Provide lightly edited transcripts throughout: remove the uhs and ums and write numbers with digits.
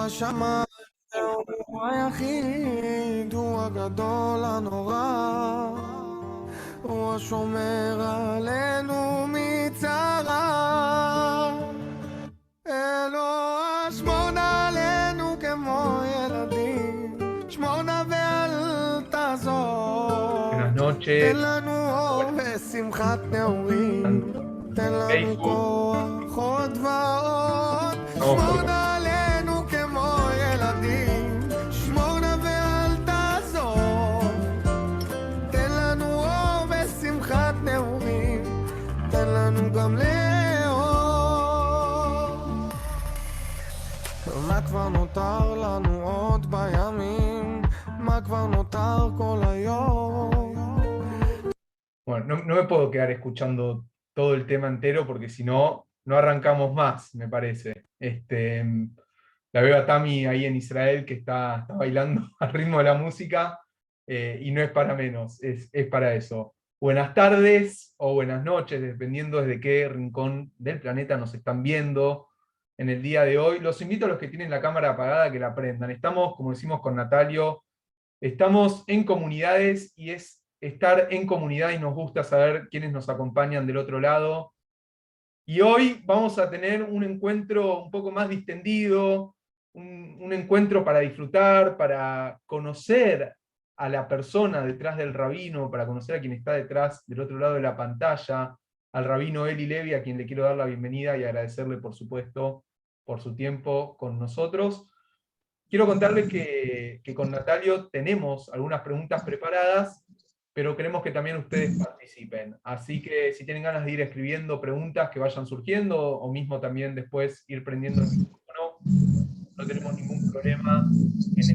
בשמיים, הוא היחיד, הוא הגדול הנורא, הוא השומר עלינו מצרה. אלוה שמור עלינו כמו ילדים, שמונה ואל תעזור. Buenas noches. תן לנו אור ושמחת נעורים, תן לנו כוח עוד ועוד. שמור עלינו כמו ילדים, שמור ואל תעזור. תן לנו אור ושמחת נעורים, תן לנו גם מה כבר נותר לנו עוד בימים, מה כבר נותר כל היום. Bueno, no me puedo quedar escuchando todo el tema entero porque si no, no arrancamos más, me parece. La veo a Tami ahí en Israel que está bailando al ritmo de la música y no es para menos, es para eso. Buenas tardes o buenas noches, dependiendo desde qué rincón del planeta nos están viendo en el día de hoy. Los invito a los que tienen la cámara apagada que la prendan. Estamos, como decimos con Natalio, estamos en comunidades y es estar en comunidad y nos gusta saber quiénes nos acompañan del otro lado. Y hoy vamos a tener un encuentro un poco más distendido, un encuentro para disfrutar, para conocer a la persona detrás del rabino, para conocer a quien está detrás del otro lado de la pantalla, al rabino Eli Levi, a quien le quiero dar la bienvenida y agradecerle, por supuesto, por su tiempo con nosotros. Quiero contarles que con Natalio tenemos algunas preguntas preparadas, pero queremos que también ustedes participen. Así que si tienen ganas de ir escribiendo preguntas que vayan surgiendo, o mismo también después ir prendiendo el micrófono, no tenemos ningún problema en eso.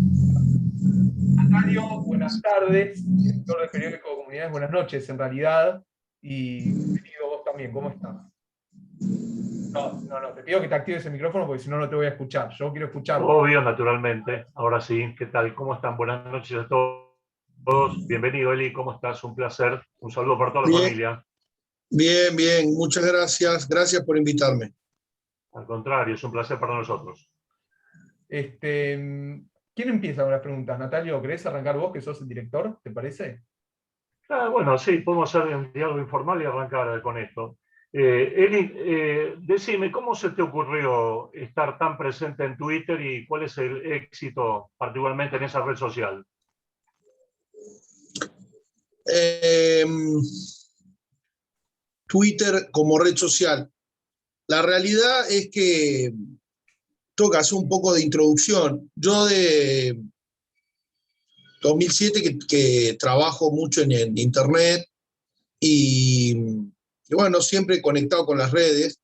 Natalio, buenas tardes, director del periódico de Comunidades, buenas noches en realidad, y bienvenido vos también, ¿cómo estás? No, te pido que te actives el micrófono porque si no, no te voy a escuchar. Yo quiero escucharlo. Obvio, naturalmente. Ahora sí, ¿qué tal? ¿Cómo están? Buenas noches a todos. Bienvenido, Eli, ¿cómo estás? Un placer. Un saludo para toda la familia. Bien, muchas gracias. Gracias por invitarme. Al contrario, es un placer para nosotros. ¿Quién empieza con las preguntas? Natalio, ¿querés arrancar vos, que sos el director? ¿Te parece? Bueno, sí, podemos hacer un diálogo informal y arrancar con esto. Eli, decime, ¿cómo se te ocurrió estar tan presente en Twitter y cuál es el éxito particularmente en esa red social? Twitter como red social. La realidad es que tengo que hacer un poco de introducción. Yo de 2007 que trabajo mucho en Internet y bueno, siempre conectado con las redes.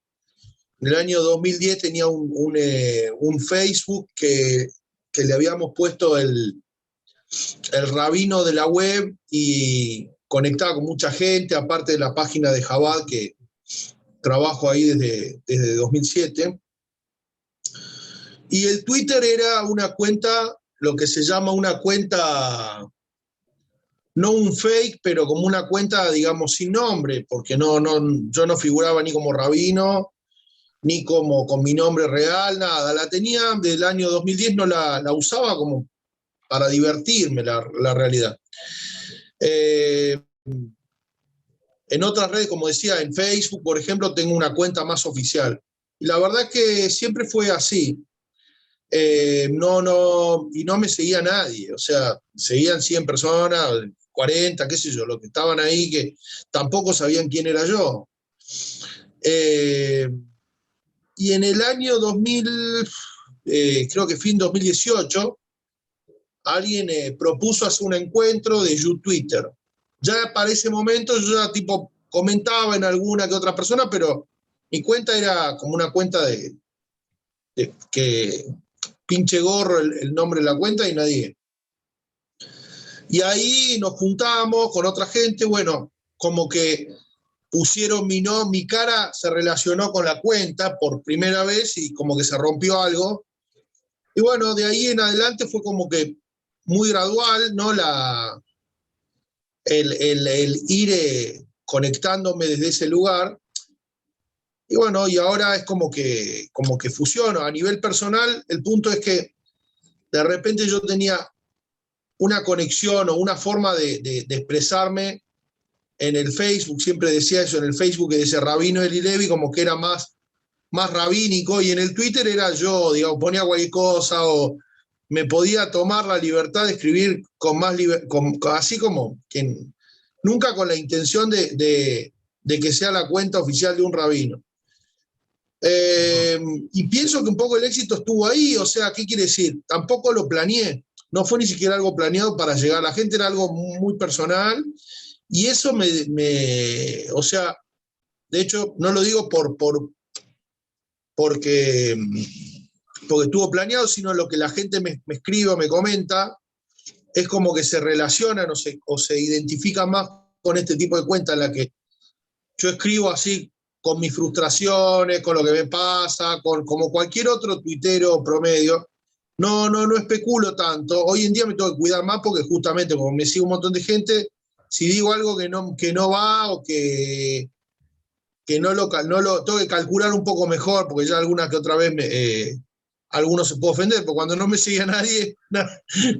En el año 2010 tenía un Facebook que le habíamos puesto el rabino de la web y conectaba con mucha gente, aparte de la página de Chabad, que trabajo ahí desde 2007. Y el Twitter era una cuenta, lo que se llama una cuenta, no un fake, pero como una cuenta, digamos, sin nombre, porque yo no figuraba ni como rabino, ni como con mi nombre real, nada. La tenía del año 2010, no la usaba como para divertirme, la realidad. En otras redes, como decía, en Facebook, por ejemplo, tengo una cuenta más oficial. Y la verdad es que siempre fue así. Y no me seguía nadie, o sea, seguían 100 personas, 40, qué sé yo, los que estaban ahí, que tampoco sabían quién era yo. Y en el año 2000, creo que fin 2018, alguien propuso hacer un encuentro de Twitter. Ya para ese momento yo ya tipo comentaba en alguna que otra persona, pero mi cuenta era como una cuenta de que pinche gorro el nombre de la cuenta y nadie. Y ahí nos juntamos con otra gente, bueno, como que pusieron mi cara se relacionó con la cuenta por primera vez y como que se rompió algo. Y bueno, de ahí en adelante fue como que muy gradual, ¿no? El ir conectándome desde ese lugar. Y bueno, y ahora es como que fusiono. A nivel personal, el punto es que de repente yo tenía una conexión o una forma de expresarme en el Facebook, siempre decía eso en el Facebook, que decía Rabino Eli Levi, como que era más rabínico, y en el Twitter era yo, digamos, ponía cualquier cosa o me podía tomar la libertad de escribir con más así como que nunca con la intención de que sea la cuenta oficial de un rabino. Y pienso que un poco el éxito estuvo ahí, o sea, ¿qué quiere decir? Tampoco lo planeé, no fue ni siquiera algo planeado para llegar a la gente, era algo muy personal, y eso o sea, de hecho, no lo digo porque estuvo planeado, sino lo que la gente me escribe o me comenta, es como que se relacionan o se identifican más con este tipo de cuentas en la que yo escribo así con mis frustraciones, con lo que me pasa, como cualquier otro tuitero promedio. No especulo tanto. Hoy en día me tengo que cuidar más porque justamente como me sigue un montón de gente, si digo algo que no va o que no lo tengo que calcular un poco mejor, porque ya alguna que otra vez alguno se puede ofender, pero cuando no me sigue a nadie,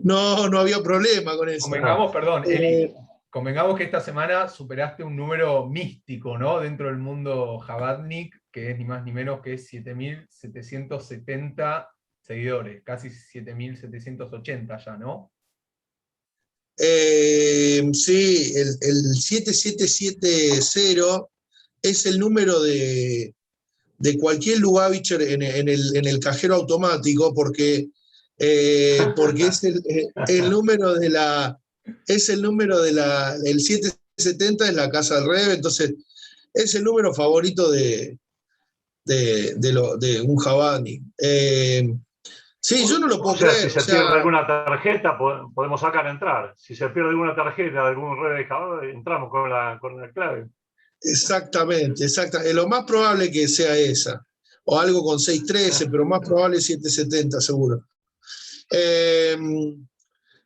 no había problema con eso. Convengamos, perdón, Eli, convengamos que esta semana superaste un número místico, ¿no? Dentro del mundo Jabadnik, que es ni más ni menos que 7.770 seguidores, casi 7.780 ya, ¿no? Sí, el 7770 es el número de cualquier Lubavitcher en el cajero automático, porque es el número de la. Es el número de la. El 770 es la casa del Rebe, entonces es el número favorito de un Javani. Sí, yo no lo puedo creer. Si se pierde alguna tarjeta, podemos sacar a entrar. Si se pierde alguna tarjeta de algún red de Javani, entramos con la clave. Exactamente. Lo más probable que sea esa. O algo con 613, pero más probable 770 seguro.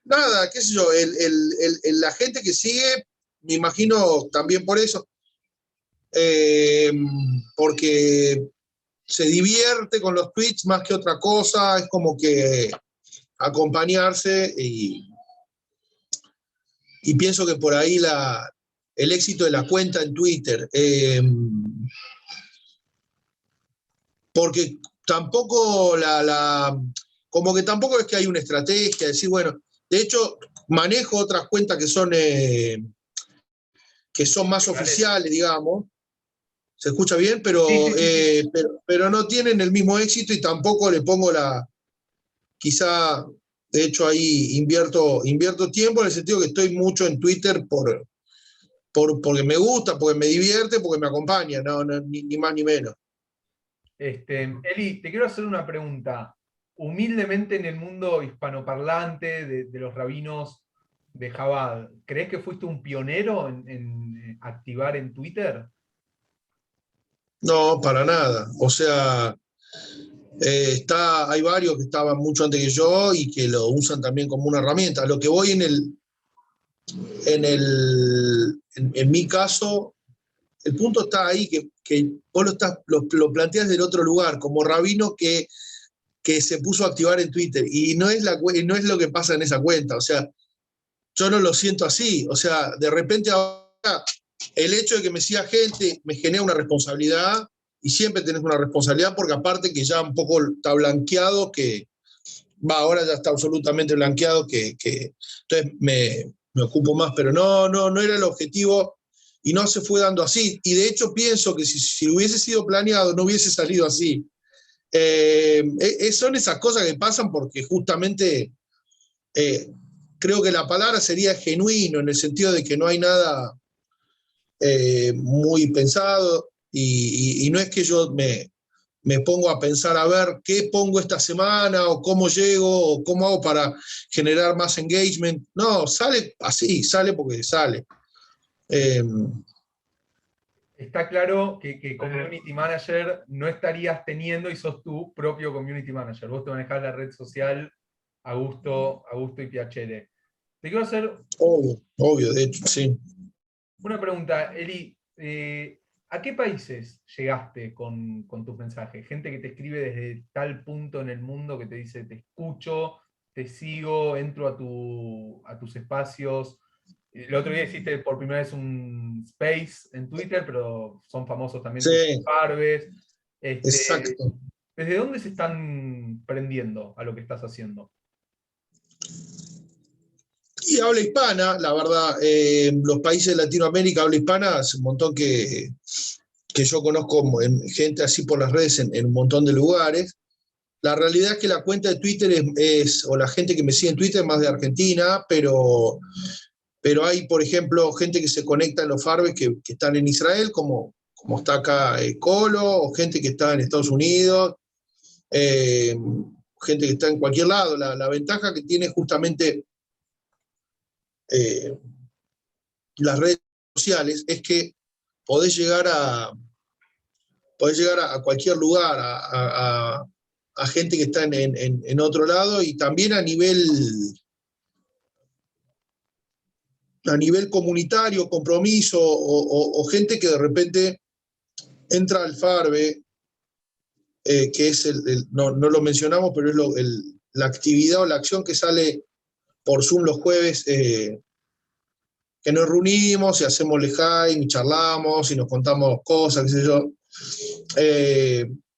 Nada, qué sé yo, la gente que sigue, me imagino también por eso, porque se divierte con los tweets más que otra cosa, es como que acompañarse y pienso que por ahí el éxito de la cuenta en Twitter, porque tampoco como que tampoco es que hay una estrategia, decir, bueno, de hecho manejo otras cuentas que son más oficiales, digamos. ¿Se escucha bien? Pero, Sí. pero no tienen el mismo éxito y tampoco le pongo quizá, de hecho ahí invierto tiempo en el sentido que estoy mucho en Twitter porque me gusta, porque me divierte, porque me acompaña, ni más ni menos. Eli, te quiero hacer una pregunta. Humildemente en el mundo hispanoparlante de los rabinos de Chabad, ¿crees que fuiste un pionero en activar en Twitter? No, para nada. O sea, hay varios que estaban mucho antes que yo y que lo usan también como una herramienta. Lo que voy en mi caso, el punto está ahí, que vos lo planteas del otro lugar, como rabino que se puso a activar en Twitter, y no es lo que pasa en esa cuenta, o sea, yo no lo siento así, o sea, de repente ahora el hecho de que me siga gente me genera una responsabilidad, y siempre tenés una responsabilidad, porque aparte que ya un poco está blanqueado, ahora ya está absolutamente blanqueado, entonces me ocupo más, pero no era el objetivo, y no se fue dando así, y de hecho pienso que si hubiese sido planeado no hubiese salido así. Son esas cosas que pasan porque justamente creo que la palabra sería genuino, en el sentido de que no hay nada muy pensado, y no es que yo me pongo a pensar a ver qué pongo esta semana o cómo llego o cómo hago para generar más engagement. No, sale así, sale porque sale. Está claro que community manager no estarías teniendo y sos tu propio community manager. Vos te manejás la red social a gusto y piacere. Te quiero hacer Obvio, de hecho, sí. una pregunta, Eli. ¿A qué países llegaste con tus mensajes? Gente que te escribe desde tal punto en el mundo que te dice, te escucho, te sigo, entro a tus espacios. El otro día hiciste por primera vez un space en Twitter, pero son famosos también tus Sí, Farbes. exacto. ¿Desde dónde se están prendiendo a lo que estás haciendo? Y habla hispana, la verdad, los países de Latinoamérica, habla hispana, hace un montón que yo conozco gente así por las redes en un montón de lugares. La realidad es que la cuenta de Twitter o la gente que me sigue en Twitter es más de Argentina, pero hay, por ejemplo, gente que se conecta en los Farbes que están en Israel, como está acá Colo, o gente que está en Estados Unidos, gente que está en cualquier lado. La ventaja que tiene justamente las redes sociales es que podés llegar a cualquier lugar, a gente que está en otro lado, y también a nivel comunitario, compromiso, o gente que de repente entra al Farbe, que es no lo mencionamos, pero es la actividad o la acción que sale por Zoom los jueves, que nos reunimos y hacemos Lejaim y charlamos y nos contamos cosas, qué sé yo.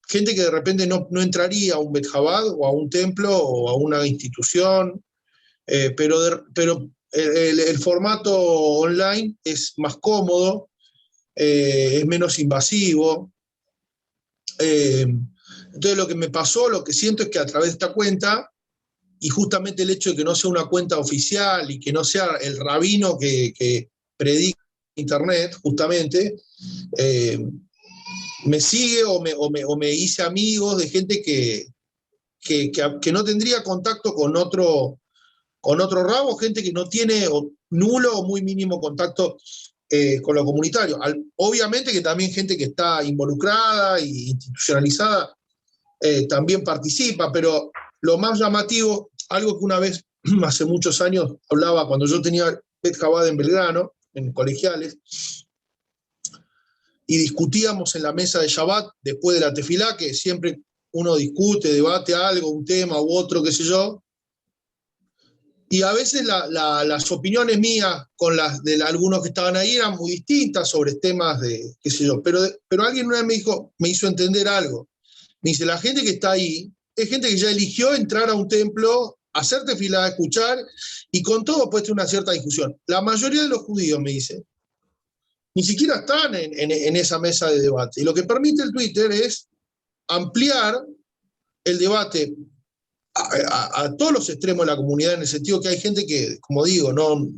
Gente que de repente no entraría a un Bet Jabad o a un templo o a una institución, pero el formato online es más cómodo, es menos invasivo. Entonces lo que me pasó, lo que siento es que a través de esta cuenta, y justamente el hecho de que no sea una cuenta oficial y que no sea el rabino que predica en internet, justamente, me sigue o me hice amigos de gente que no tendría contacto con otro rabo, gente que no tiene nulo o muy mínimo contacto con lo comunitario. Obviamente que también gente que está involucrada e institucionalizada también participa, pero lo más llamativo, algo que una vez, hace muchos años, hablaba cuando yo tenía Bet Jabad en Belgrano, en colegiales, y discutíamos en la mesa de Shabbat, después de la tefilá, que siempre uno discute, debate algo, un tema u otro, qué sé yo, y a veces las opiniones mías con las de algunos que estaban ahí eran muy distintas sobre temas de, qué sé yo, pero alguien una vez me hizo entender algo. Me dice, la gente que está ahí es gente que ya eligió entrar a un templo, hacer tefilá, escuchar, y con todo puede tener una cierta discusión. La mayoría de los judíos, me dice, ni siquiera están en esa mesa de debate. Y lo que permite el Twitter es ampliar el debate a todos los extremos de la comunidad, en el sentido que hay gente que, como digo, no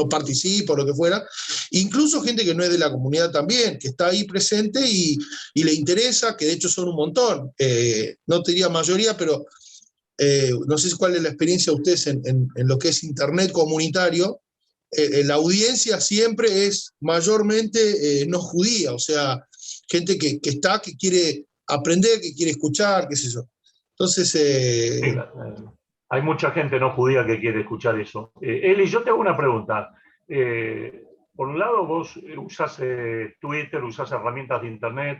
participa o lo que fuera, incluso gente que no es de la comunidad también, que está ahí presente y le interesa, que de hecho son un montón. No te diría mayoría, pero no sé cuál es la experiencia de ustedes en lo que es internet comunitario. La audiencia siempre es mayormente no judía, o sea, gente que está, que quiere aprender, que quiere escuchar, qué sé yo. Entonces... Sí, hay mucha gente no judía que quiere escuchar eso. Eli, yo te hago una pregunta. Por un lado, vos usás Twitter, usás herramientas de Internet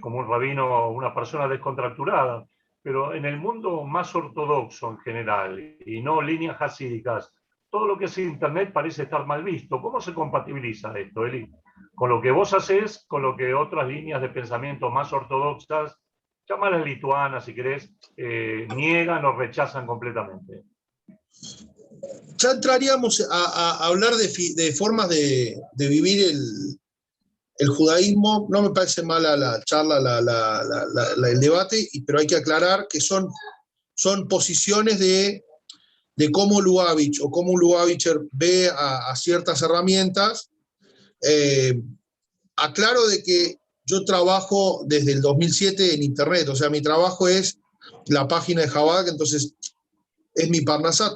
como un rabino, una persona descontracturada, pero en el mundo más ortodoxo en general, y no líneas hasídicas, todo lo que es Internet parece estar mal visto. ¿Cómo se compatibiliza esto, Eli? Con lo que vos haces, con lo que otras líneas de pensamiento más ortodoxas, llámalas lituanas si querés, niegan o rechazan completamente? Ya entraríamos a hablar de formas de vivir el judaísmo. No me parece mala la charla, el debate, pero hay que aclarar que son posiciones de cómo Lubavitch o cómo un Lubavitcher ve a ciertas herramientas. Aclaro de que yo trabajo desde el 2007 en Internet, o sea, mi trabajo es la página de Jabad, entonces es mi parnasá,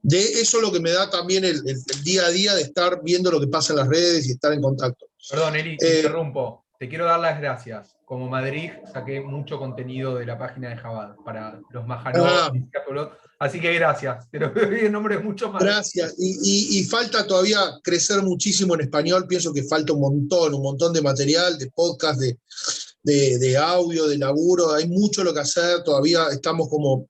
de eso lo que me da también el día a día de estar viendo lo que pasa en las redes y estar en contacto. Perdón, Eli, te interrumpo. te quiero dar las gracias. Como Madrid saqué mucho contenido de la página de Jabad para los Majanot, así que gracias. Te lo doy en nombre de muchos más. Gracias. Y falta todavía crecer muchísimo en español. Pienso que falta un montón de material, de podcast, de audio, de laburo. Hay mucho lo que hacer. Todavía estamos como,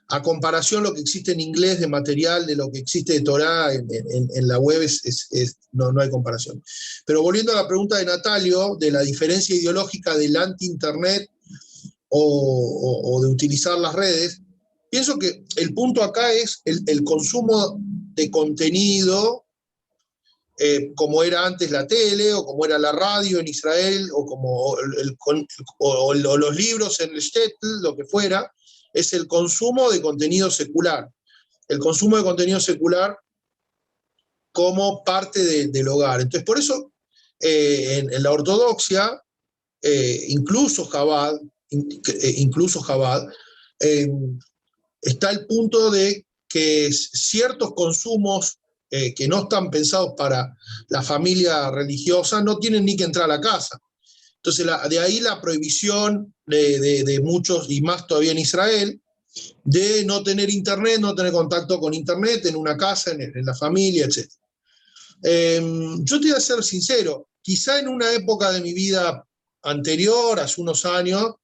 a comparación lo que existe en inglés de material, de lo que existe de Torá en la web, no hay comparación. Pero volviendo a la pregunta de Natalio, de la diferencia ideológica del anti-internet o de utilizar las redes, pienso que el punto acá es el consumo de contenido, como era antes la tele, o como era la radio en Israel, o como los libros en el shtetl, lo que fuera, es el consumo de contenido secular. El consumo de contenido secular como parte del hogar. Entonces, por eso, en la ortodoxia, incluso Chabad, está el punto de que ciertos consumos que no están pensados para la familia religiosa no tienen ni que entrar a la casa. Entonces, de ahí la prohibición de muchos, y más todavía en Israel, de no tener internet, no tener contacto con internet en una casa, en la familia, etc. Yo te voy a ser sincero, quizá en una época de mi vida anterior, hace unos años,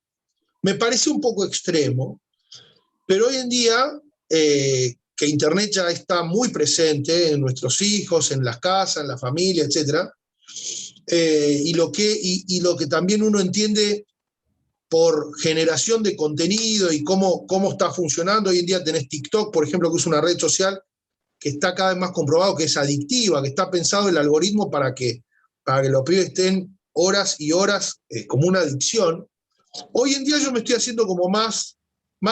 me parece un poco extremo, pero hoy en día, que internet ya está muy presente en nuestros hijos, en las casas, en la familia, etc., y lo que también uno entiende por generación de contenido y cómo está funcionando. Hoy en día tenés TikTok, por ejemplo, que es una red social que está cada vez más comprobado que es adictiva, que está pensado el algoritmo para que los pibes estén horas y horas, como una adicción. Hoy en día yo me estoy haciendo como más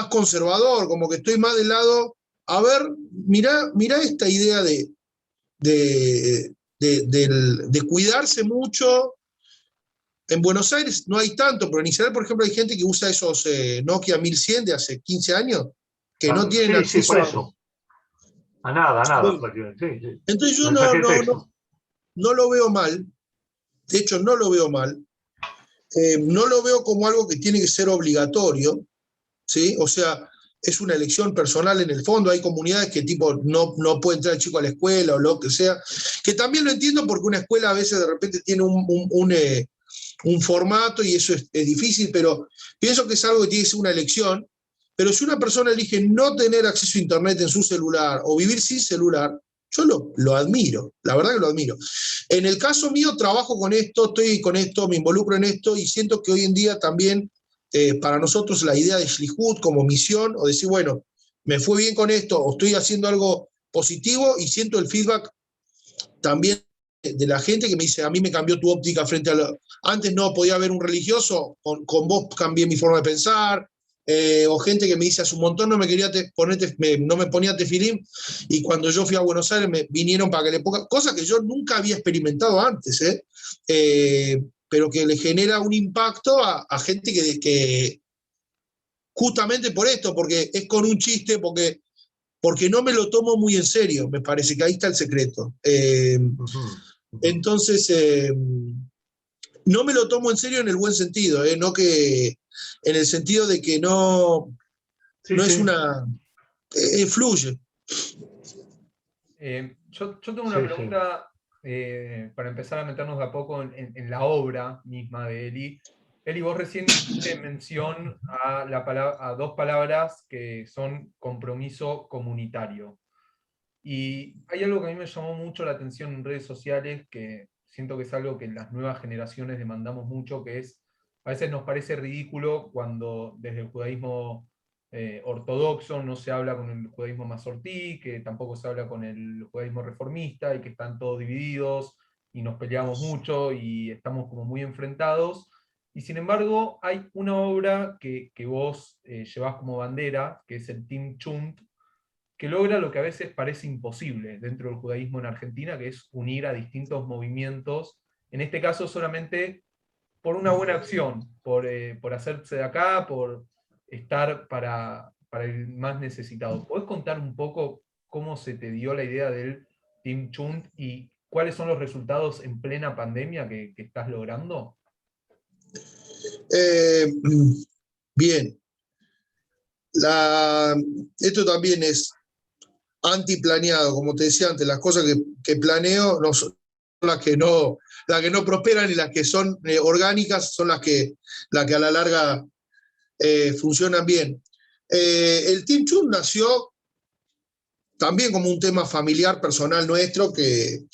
conservador, como que estoy más del lado, a ver, mirá esta idea de cuidarse mucho. En Buenos Aires no hay tanto, pero en Israel, por ejemplo, hay gente que usa esos Nokia 1100 de hace 15 años, que no tienen acceso sí, por eso. A nada. Sí. Entonces yo no lo veo mal. De hecho, no lo veo mal. No lo veo como algo que tiene que ser obligatorio, ¿sí? O sea, es una elección personal en el fondo. Hay comunidades que tipo no puede entrar el chico a la escuela o lo que sea, que también lo entiendo porque una escuela a veces de repente tiene un formato y eso es difícil, pero pienso que es algo que tiene que ser una elección. Pero si una persona elige no tener acceso a internet en su celular o vivir sin celular, yo lo admiro, la verdad que lo admiro. En el caso mío trabajo con esto, estoy con esto, me involucro en esto y siento que hoy en día también para nosotros la idea de Shlihut como misión, o decir, bueno, me fue bien con esto, o estoy haciendo algo positivo y siento el feedback también de la gente que me dice, a mí me cambió tu óptica frente a antes no podía haber un religioso, con vos cambié mi forma de pensar, o gente que me dice hace un montón no me ponía tefilín, y cuando yo fui a Buenos Aires me vinieron para que le ponga, cosa que yo nunca había experimentado antes, pero que le genera un impacto a gente que justamente por esto, porque es con un chiste, porque no me lo tomo muy en serio, me parece que ahí está el secreto. Entonces, no me lo tomo en serio en el buen sentido, no que en el sentido de que no es una... fluye. Yo tengo una pregunta para empezar a meternos de a poco en la obra misma de Eli. Eli, vos recién hiciste mención a dos palabras que son compromiso comunitario. Y hay algo que a mí me llamó mucho la atención en redes sociales, que siento que es algo que en las nuevas generaciones demandamos mucho, que es, a veces nos parece ridículo cuando desde el judaísmo ortodoxo no se habla con el judaísmo mazortí, que tampoco se habla con el judaísmo reformista, y que están todos divididos, y nos peleamos mucho, y estamos como muy enfrentados. Y sin embargo, hay una obra que vos llevás como bandera, que es el Tim Chunt, que logra lo que a veces parece imposible dentro del judaísmo en Argentina, que es unir a distintos movimientos, en este caso solamente por una buena acción, por hacerse de acá, por estar para el más necesitado. ¿Podés contar un poco cómo se te dio la idea del Team Chunt y cuáles son los resultados en plena pandemia que estás logrando? Eh, bien, esto también es antiplaneado, como te decía antes, las cosas que planeo no son las que no prosperan y las que son orgánicas son las que a la larga funcionan bien. El Team Chun nació también como un tema familiar, personal nuestro, que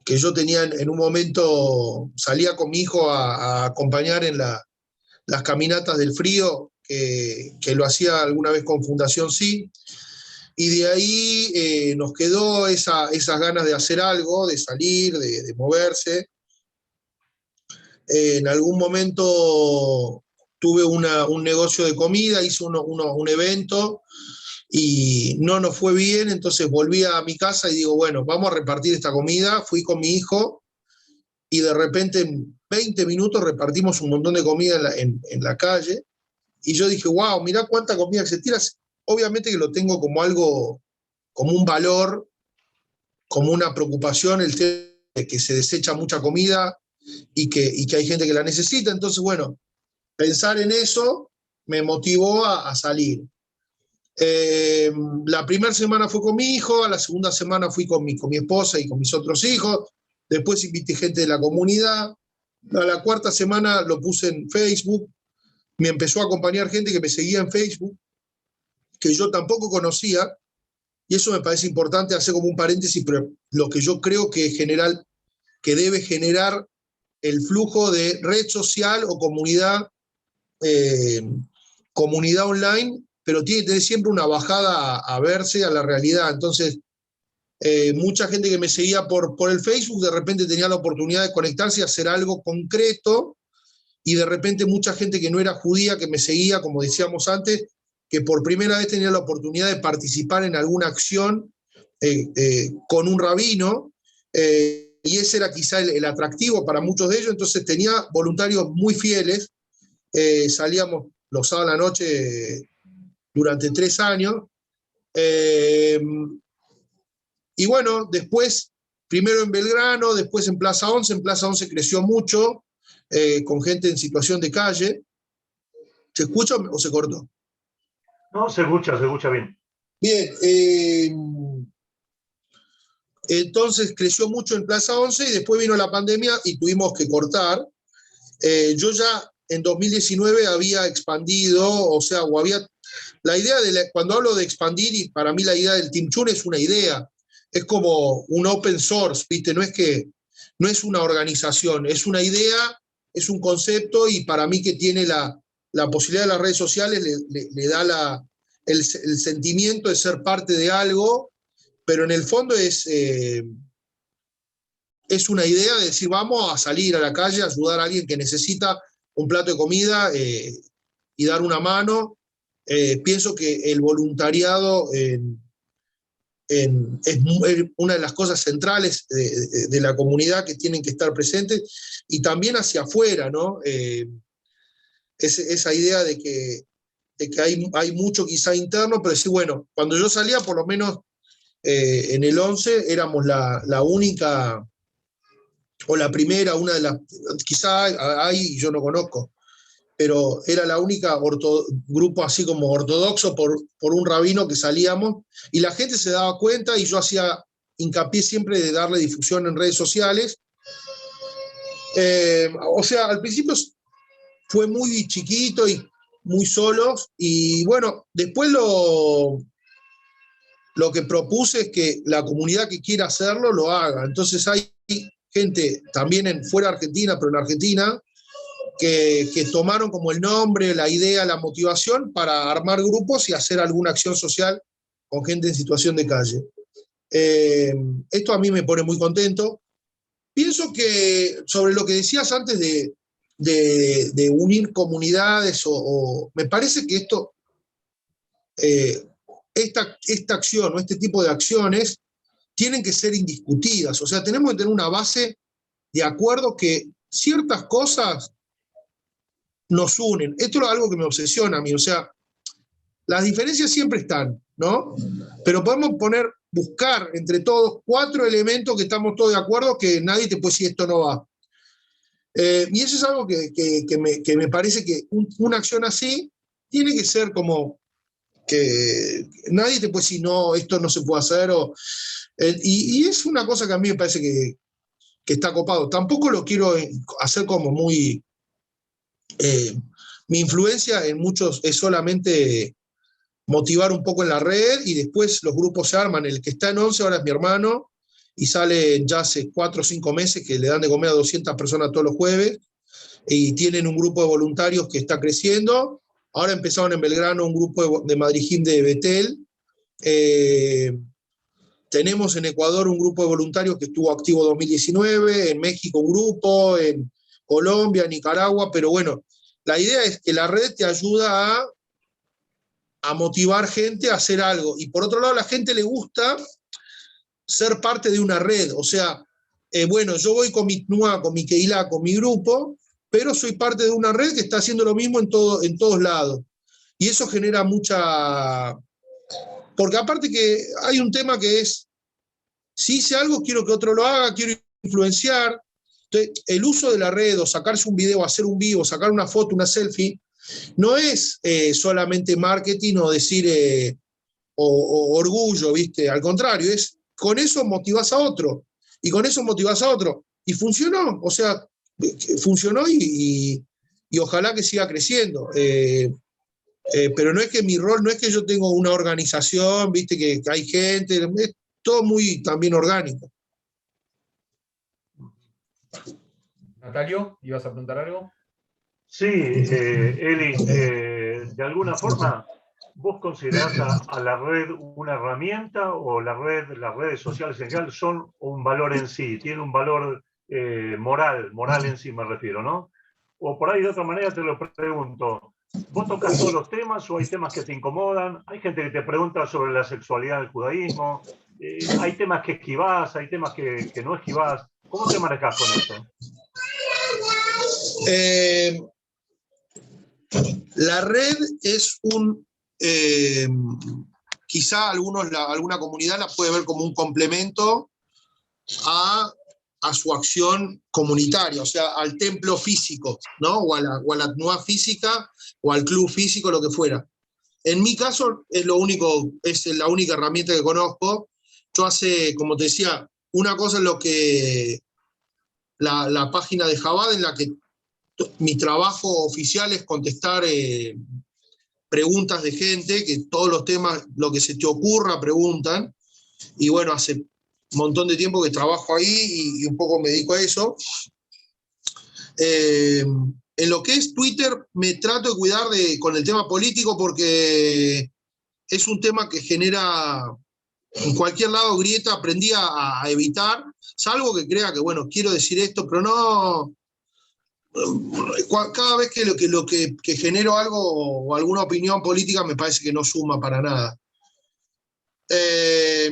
yo tenía en un momento, salía con mi hijo a acompañar en las caminatas del frío, que lo hacía alguna vez con Fundación Sí, y de ahí nos quedó esas ganas de hacer algo, de salir, de moverse. En algún momento tuve un negocio de comida, hice un evento y no nos fue bien, entonces volví a mi casa y digo, bueno, vamos a repartir esta comida. Fui con mi hijo y de repente en 20 minutos repartimos un montón de comida en la calle. Y yo dije, wow, mirá cuánta comida que se tira. Obviamente que lo tengo como algo, como un valor, como una preocupación, el tema de que se desecha mucha comida y que hay gente que la necesita. Entonces, bueno, pensar en eso me motivó a salir. La primera semana fui con mi hijo, a la segunda semana fui con mi esposa y con mis otros hijos, después invité gente de la comunidad, a la cuarta semana lo puse en Facebook, me empezó a acompañar gente que me seguía en Facebook, que yo tampoco conocía, y eso me parece importante hacer como un paréntesis, pero lo que yo creo que debe generar el flujo de red social o comunidad online, pero tiene que tener siempre una bajada a verse a la realidad. Entonces, mucha gente que me seguía por el Facebook de repente tenía la oportunidad de conectarse y hacer algo concreto, y de repente mucha gente que no era judía, que me seguía, como decíamos antes, que por primera vez tenía la oportunidad de participar en alguna acción con un rabino, y ese era quizá el atractivo para muchos de ellos. Entonces tenía voluntarios muy fieles, salíamos los sábados a la noche durante 3 años. Y bueno, después, primero en Belgrano, después en Plaza 11. En Plaza 11 creció mucho, con gente en situación de calle. ¿Se escucha o se cortó? No, se escucha bien. Bien, entonces creció mucho en Plaza 11 y después vino la pandemia y tuvimos que cortar. Yo ya en 2019 había expandido, o sea, la idea cuando hablo de expandir, y para mí la idea del Team Chun es una idea, es como un open source, ¿viste? No es una organización, es una idea, es un concepto, y para mí que tiene la posibilidad de las redes sociales le da el sentimiento de ser parte de algo, pero en el fondo es una idea de decir, vamos a salir a la calle a ayudar a alguien que necesita un plato de comida, y dar una mano. Pienso que el voluntariado es una de las cosas centrales de la comunidad que tienen que estar presentes, y también hacia afuera, ¿no? Esa idea de que hay mucho quizá interno, pero sí, bueno, cuando yo salía, por lo menos en el 11 éramos la única, o la primera, una de las, quizá hay, yo no conozco, pero era la única grupo así como ortodoxo por un rabino que salíamos, y la gente se daba cuenta, y yo hacía hincapié siempre de darle difusión en redes sociales. O sea, al principio fue muy chiquito y muy solos, y bueno, después lo que propuse es que la comunidad que quiera hacerlo lo haga. Entonces hay gente también fuera de Argentina, pero en Argentina, que tomaron como el nombre, la idea, la motivación para armar grupos y hacer alguna acción social con gente en situación de calle. Esto a mí me pone muy contento. Pienso que sobre lo que decías antes de unir comunidades, me parece que esta acción o este tipo de acciones tienen que ser indiscutidas. O sea, tenemos que tener una base de acuerdo que ciertas cosas nos unen. Esto es algo que me obsesiona a mí. O sea, las diferencias siempre están, ¿no? Pero podemos buscar entre todos 4 elementos que estamos todos de acuerdo, que nadie te puede decir esto no va. Y eso es algo que me parece que una acción así tiene que ser como que nadie te puede decir, no, esto no se puede hacer. Y es una cosa que a mí me parece que está copado. Tampoco lo quiero hacer como muy... mi influencia en muchos es solamente motivar un poco en la red y después los grupos se arman. El que está en 11 ahora es mi hermano y sale ya hace 4 o 5 meses que le dan de comer a 200 personas todos los jueves y tienen un grupo de voluntarios que está creciendo. Ahora empezaron en Belgrano un grupo de Madrijim de Betel. Tenemos en Ecuador un grupo de voluntarios que estuvo activo 2019, en México un grupo, en Colombia, Nicaragua, pero bueno, la idea es que la red te ayuda a motivar gente a hacer algo. Y por otro lado, a la gente le gusta ser parte de una red. O sea, bueno, yo voy con mi TNUA, con mi Keilah, con mi grupo, pero soy parte de una red que está haciendo lo mismo en todos lados. Y eso genera mucha... Porque aparte que hay un tema que es, si hice algo, quiero que otro lo haga, quiero influenciar. Entonces, el uso de la red, o sacarse un video, hacer un vivo, sacar una foto, una selfie, no es solamente marketing o decir o orgullo, ¿viste? Al contrario, es con eso motivás a otro, y con eso motivás a otro. Y funcionó, o sea, funcionó y ojalá que siga creciendo. Pero no es que mi rol, no es que yo tengo una organización, ¿viste? Que hay gente, es todo muy también orgánico. Natalio, ¿ibas a preguntar algo? Sí, Eli, de alguna forma, ¿vos considerás a la red una herramienta o las redes sociales en general son un valor en sí, tiene un valor moral en sí me refiero, ¿no? O por ahí de otra manera te lo pregunto, ¿vos tocas todos los temas o hay temas que te incomodan? Hay gente que te pregunta sobre la sexualidad del judaísmo, hay temas que esquivás, hay temas que no esquivás. ¿Cómo te manejás con eso? La red es quizá alguna comunidad la puede ver como un complemento a su acción comunitaria, o sea, al templo físico, ¿no? O a la TNUA física, o al club físico, lo que fuera. En mi caso, es la única herramienta que conozco. Yo como te decía, una cosa es lo que la página de Chabad, en la que mi trabajo oficial es contestar preguntas de gente, que todos los temas, lo que se te ocurra, preguntan. Y bueno, hace un montón de tiempo que trabajo ahí y un poco me dedico a eso. En lo que es Twitter, me trato de cuidar con el tema político porque es un tema que genera en cualquier lado grieta. Aprendí a evitar, salvo que crea que, bueno, quiero decir esto, pero no... Cada vez que genero algo o alguna opinión política me parece que no suma para nada.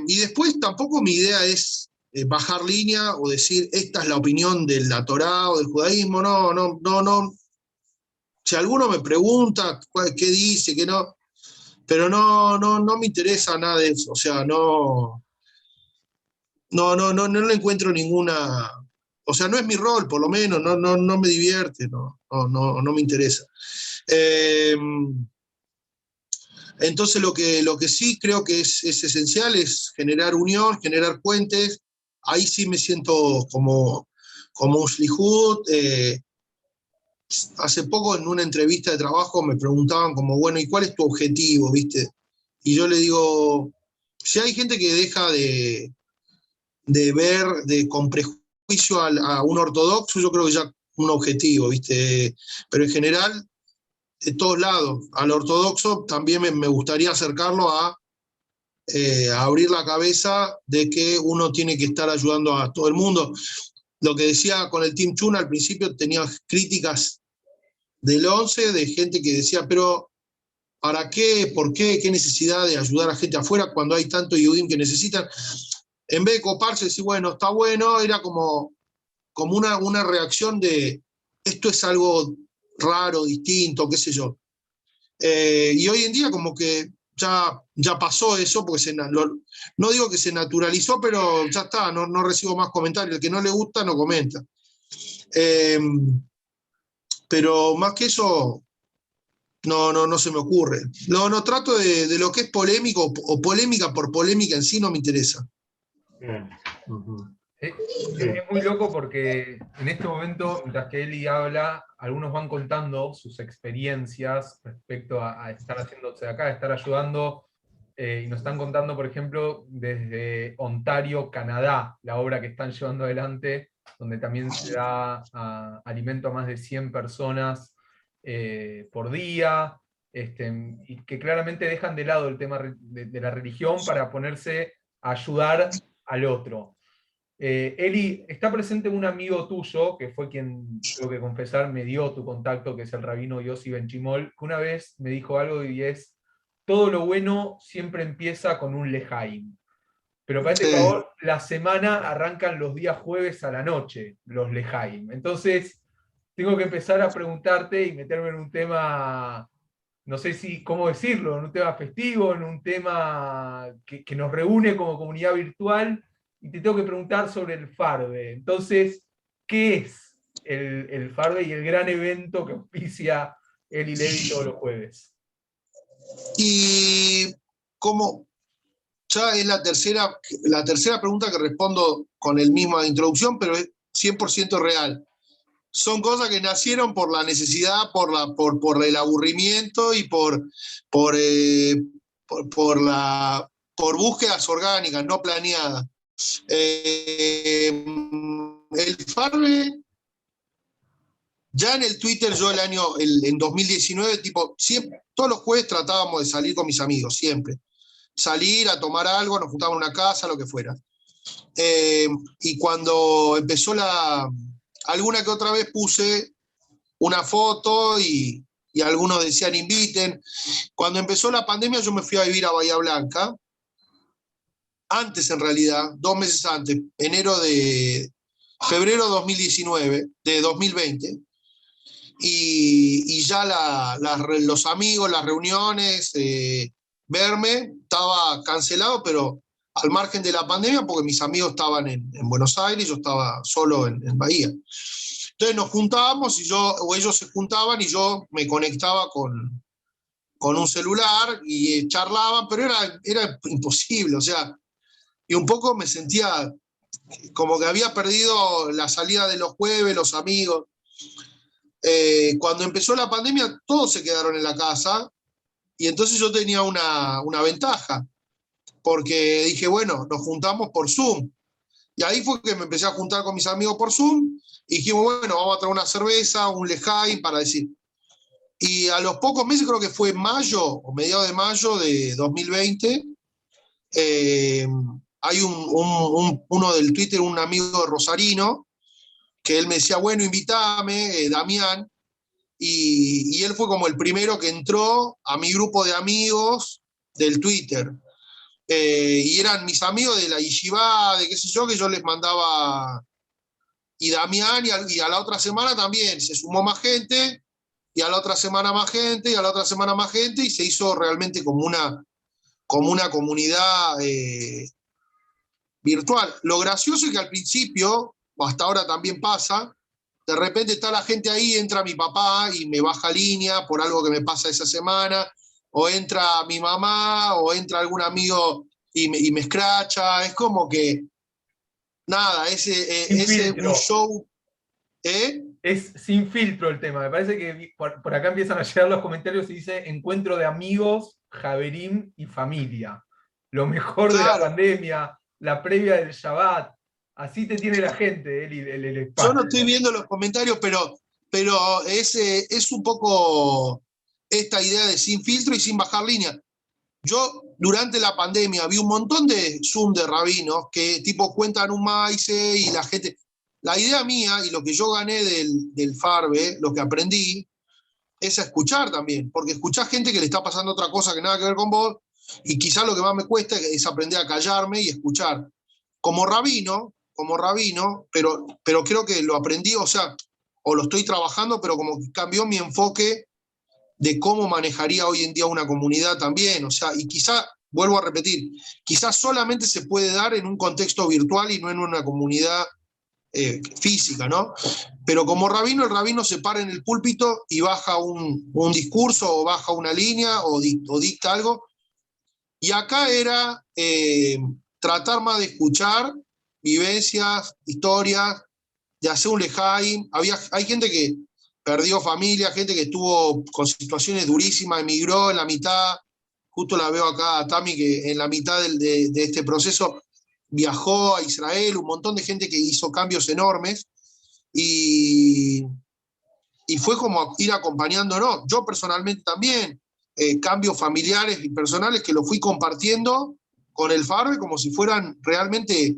Y después tampoco mi idea es bajar línea o decir esta es la opinión de la Torá o del judaísmo. No. Si alguno me pregunta qué dice, qué no, pero no me interesa nada de eso. O sea, no le encuentro ninguna... O sea, no es mi rol, por lo menos, no me divierte, no me interesa. Entonces lo que sí creo que es esencial es generar unión, generar puentes. Ahí sí me siento como un shlihut. Hace poco en una entrevista de trabajo me preguntaban como, bueno, ¿y cuál es tu objetivo, viste? Y yo le digo, si hay gente que deja de ver con prejuicio a un ortodoxo, yo creo que ya un objetivo, ¿viste? Pero en general, de todos lados, al ortodoxo también me gustaría acercarlo a abrir la cabeza de que uno tiene que estar ayudando a todo el mundo. Lo que decía con el Team Chun al principio, tenía críticas del 11 de gente que decía, pero ¿para qué? ¿Por qué? ¿Qué necesidad de ayudar a gente afuera cuando hay tanto Yehudim que necesitan? En vez de coparse y decir, bueno, está bueno, era como una reacción de esto es algo raro, distinto, qué sé yo. Y hoy en día como que ya pasó eso, porque no digo que se naturalizó, pero ya está, no recibo más comentarios. El que no le gusta no comenta. Eh, pero más que eso, no se me ocurre. No trato de lo que es polémico o polémica por polémica en sí no me interesa. Bien. Ujú. Sí. Es muy loco porque en este momento, mientras que Eli habla, algunos van contando sus experiencias respecto a estar haciéndose de acá, a estar ayudando, y nos están contando, por ejemplo, desde Ontario, Canadá, la obra que están llevando adelante, donde también se da alimento a más de 100 personas por día, y que claramente dejan de lado el tema de la religión para ponerse a ayudar al otro. Eli, está presente un amigo tuyo, que fue quien, tengo que confesar, me dio tu contacto, que es el rabino Yossi Benchimol, que una vez me dijo algo y es, todo lo bueno siempre empieza con un lejaim. Pero parece que ahora la semana arrancan los días jueves a la noche, los lejaim. Entonces, tengo que empezar a preguntarte y meterme en un tema, no sé si, cómo decirlo, en un tema festivo, en un tema que nos reúne como comunidad virtual, y te tengo que preguntar sobre el Farbe. Entonces, ¿qué es el Farbe y el gran evento que auspicia Eli Levi todos los jueves? Y como ya es la tercera pregunta que respondo con la misma introducción, pero es 100% real. Son cosas que nacieron por la necesidad, por el aburrimiento y por búsquedas orgánicas, no planeadas. El Farbe, ya en el Twitter, yo en 2019, tipo, siempre, todos los jueves tratábamos de salir con mis amigos, siempre. Salir a tomar algo, nos juntábamos en una casa, lo que fuera. Y cuando empezó alguna que otra vez puse una foto y algunos decían inviten. Cuando empezó la pandemia yo me fui a vivir a Bahía Blanca, antes en realidad, 2 meses antes, febrero de 2020, y ya los amigos, las reuniones, verme, estaba cancelado, pero al margen de la pandemia, porque mis amigos estaban en Buenos Aires, yo estaba solo en Bahía. Entonces nos juntábamos o ellos se juntaban y yo me conectaba con un celular y charlaban, pero era imposible, o sea, y un poco me sentía como que había perdido la salida de los jueves, los amigos. Cuando empezó la pandemia, todos se quedaron en la casa y entonces yo tenía una ventaja, porque dije, bueno, nos juntamos por Zoom. Y ahí fue que me empecé a juntar con mis amigos por Zoom y dijimos, bueno, vamos a traer una cerveza, un lejaim para decir. Y a los pocos meses, creo que fue en mayo o mediados de mayo de 2020, hay uno del Twitter, un amigo rosarino, que él me decía, bueno, invítame, Damián, y él fue como el primero que entró a mi grupo de amigos del Twitter. Y eran mis amigos de la yeshiva, de qué sé yo, que yo les mandaba, y Damián, y a la otra semana también se sumó más gente, y a la otra semana más gente, y a la otra semana más gente, y se hizo realmente como una comunidad virtual. Lo gracioso es que al principio, o hasta ahora también pasa, de repente está la gente ahí, entra mi papá y me baja línea por algo que me pasa esa semana, o entra mi mamá, o entra algún amigo y me escracha. Es como que, nada, ese un show. Es sin filtro el tema. Me parece que por acá empiezan a llegar los comentarios y dice encuentro de amigos, Javerín y familia. Lo mejor de la pandemia, la previa del Shabbat. Así te tiene la gente, el espacio. Yo no estoy viendo los comentarios, pero es un poco esta idea de sin filtro y sin bajar línea. Yo, durante la pandemia, vi un montón de Zoom de rabinos que tipo cuentan un maíz y la gente... La idea mía y lo que yo gané del Farbe, lo que aprendí, es a escuchar también, porque escuchás gente que le está pasando otra cosa que nada que ver con vos, y quizás lo que más me cuesta es aprender a callarme y escuchar. Como rabino, pero creo que lo aprendí, o sea, o lo estoy trabajando, pero como que cambió mi enfoque de cómo manejaría hoy en día una comunidad también, o sea, y quizá, vuelvo a repetir, quizás solamente se puede dar en un contexto virtual y no en una comunidad física, ¿no? Pero como rabino, el rabino se para en el púlpito y baja un discurso o baja una línea o dicta algo. Y acá era tratar más de escuchar vivencias, historias, de hacer un lejaim. Hay gente que perdió familia, gente que estuvo con situaciones durísimas, emigró en la mitad. Justo la veo acá a Tami, que en la mitad de este proceso viajó a Israel, un montón de gente que hizo cambios enormes. Y fue como ir acompañándonos. Yo personalmente también, cambios familiares y personales que lo fui compartiendo con el Farbe como si fueran realmente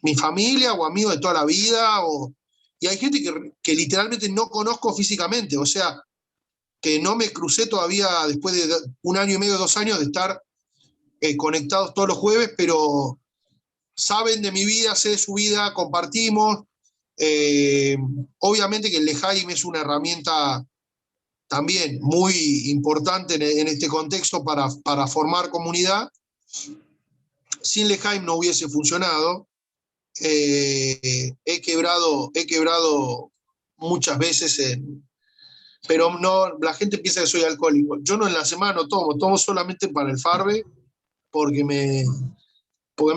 mi familia o amigos de toda la vida. Y hay gente que literalmente no conozco físicamente, o sea, que no me crucé todavía después de 1 año y medio, 2 años de estar conectados todos los jueves, pero saben de mi vida, sé de su vida, compartimos. Obviamente que el Lejaim es una herramienta también muy importante en este contexto para formar comunidad. Sin Lejaim no hubiese funcionado. He quebrado muchas veces, pero no, la gente piensa que soy alcohólico. Yo no, en la semana no tomo solamente para el Farbe, porque me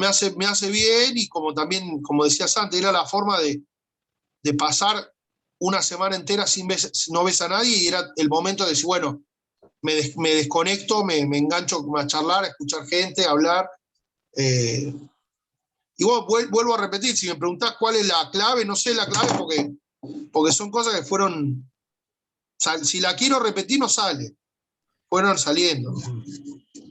hace bien, y como también, como decías antes, era la forma de pasar una semana entera no ves a nadie, y era el momento de decir, bueno, me desconecto, me engancho a charlar, a escuchar gente, a hablar. Y bueno, vuelvo a repetir, si me preguntás cuál es la clave, no sé la clave, porque son cosas que fueron, si la quiero repetir no sale, fueron saliendo.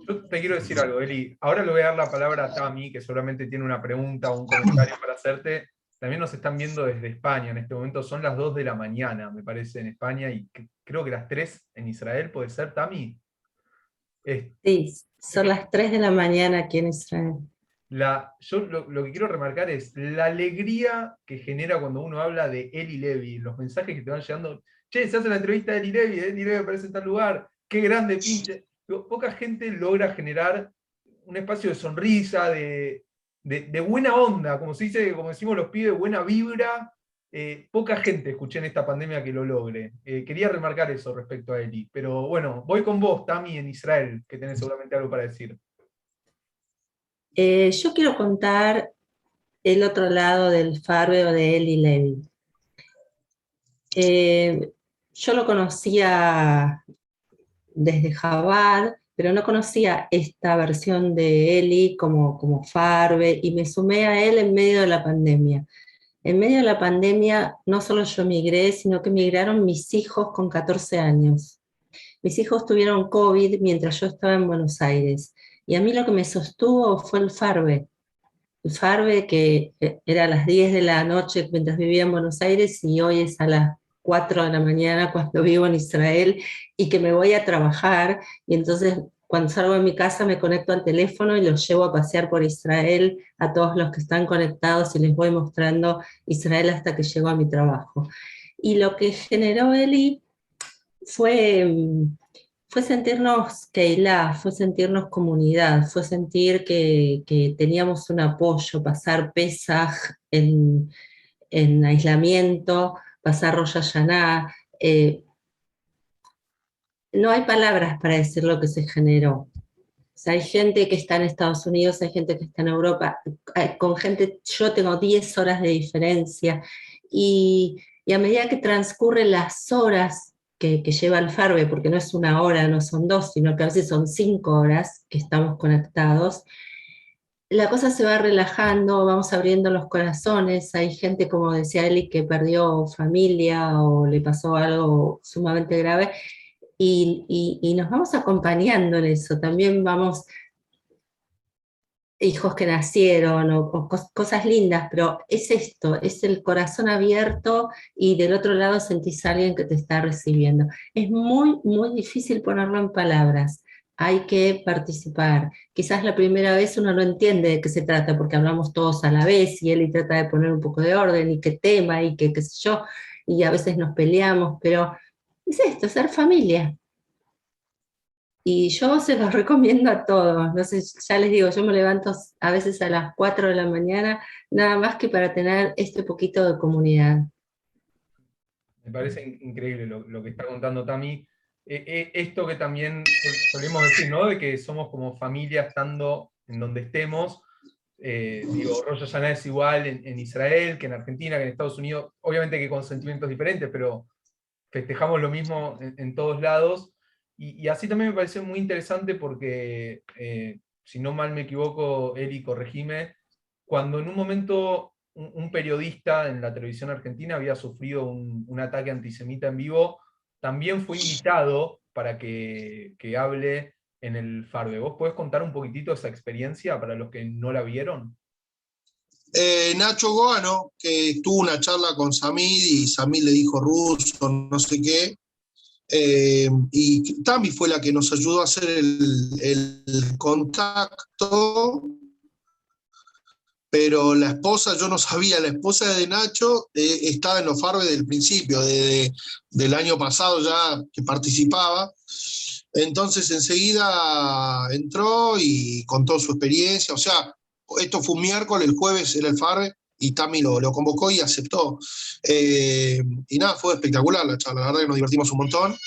Yo te quiero decir algo, Eli. Ahora le voy a dar la palabra a Tami, que seguramente tiene una pregunta o un comentario para hacerte. También nos están viendo desde España en este momento. Son las 2 de la mañana, me parece, en España, y creo que las 3 en Israel. ¿Puede ser, Tami? Sí, son las 3 de la mañana aquí en Israel. Yo lo que quiero remarcar es la alegría que genera cuando uno habla de Eli Levy, los mensajes que te van llegando. Che, se hace la entrevista de Eli Levy aparece en tal lugar, qué grande pinche. Poca gente logra generar un espacio de sonrisa, de buena onda, como se dice, como decimos los pibes, buena vibra. Poca gente escuché en esta pandemia que lo logre. Quería remarcar eso respecto a Eli. Pero bueno, voy con vos, Tami, en Israel, que tenés seguramente algo para decir. Yo quiero contar el otro lado del Farbe o de Eli Levy. Yo lo conocía desde Chabad, pero no conocía esta versión de Eli como Farbe, y me sumé a él en medio de la pandemia. En medio de la pandemia no solo yo migré, sino que migraron mis hijos con 14 años. Mis hijos tuvieron COVID mientras yo estaba en Buenos Aires, y a mí lo que me sostuvo fue el Farbe. El Farbe, que era a las 10 de la noche mientras vivía en Buenos Aires, y hoy es a las 4 de la mañana cuando vivo en Israel, y que me voy a trabajar, y entonces cuando salgo de mi casa me conecto al teléfono y los llevo a pasear por Israel a todos los que están conectados, y les voy mostrando Israel hasta que llego a mi trabajo. Y lo que generó Eli fue sentirnos Keilah, fue sentirnos comunidad, fue sentir que teníamos un apoyo, pasar Pesaj en aislamiento, pasar Rosh Hashanah. No hay palabras para decir lo que se generó. O sea, hay gente que está en Estados Unidos, hay gente que está en Europa, con gente, yo tengo 10 horas de diferencia, y a medida que transcurren las horas que lleva el Farbe, porque no es 1 hora, no son 2, sino que a veces son 5 horas que estamos conectados, la cosa se va relajando, vamos abriendo los corazones. Hay gente, como decía Eli, que perdió familia o le pasó algo sumamente grave, y nos vamos acompañando en eso. También vamos, hijos que nacieron o cosas lindas, pero es esto, es el corazón abierto, y del otro lado sentís a alguien que te está recibiendo. Es muy, muy difícil ponerlo en palabras. Hay que participar. Quizás la primera vez uno no entiende de qué se trata, porque hablamos todos a la vez, y él trata de poner un poco de orden, y qué tema, y qué sé yo, y a veces nos peleamos, pero es esto, ser familia. Y yo se los recomiendo a todos. No sé, ya les digo, yo me levanto a veces a las 4 de la mañana, nada más que para tener este poquito de comunidad. Me parece increíble lo que está contando Tami. Esto que también solemos decir, ¿no? De que somos como familia estando en donde estemos. Digo, Rosh Hashanah es igual en Israel que en Argentina, que en Estados Unidos, obviamente que con sentimientos diferentes, pero festejamos lo mismo en todos lados. Y así también me pareció muy interesante porque, si no mal me equivoco, Eli, corregime, cuando en un momento un periodista en la televisión argentina había sufrido un ataque antisemita en vivo, también fue invitado para que hable en el Farbe. ¿Vos podés contar un poquitito esa experiencia para los que no la vieron? Nacho Goano, que tuvo una charla con Samid y Samid le dijo ruso, no sé qué, y Tami fue la que nos ayudó a hacer el contacto, pero la esposa, yo no sabía, la esposa de Nacho estaba en los Farbe del principio, del año pasado ya que participaba. Entonces enseguida entró y contó su experiencia. O sea, esto fue un miércoles, el jueves era el Farbe y Tami lo convocó y aceptó. Y nada, fue espectacular la charla, la verdad que nos divertimos un montón.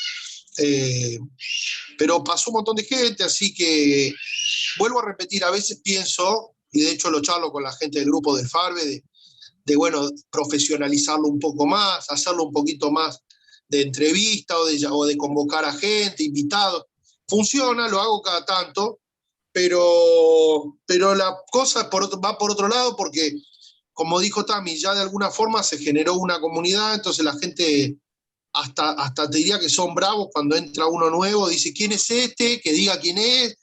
Pero pasó un montón de gente, así que vuelvo a repetir, a veces pienso, y de hecho lo charlo con la gente del grupo del Farbe, bueno, profesionalizarlo un poco más, hacerlo un poquito más de entrevista o de convocar a gente, invitados. Funciona, lo hago cada tanto, pero la cosa va por otro lado porque, como dijo Tami, ya de alguna forma se generó una comunidad, entonces la gente hasta te diría que son bravos cuando entra uno nuevo, dice, ¿quién es este? Que diga quién es,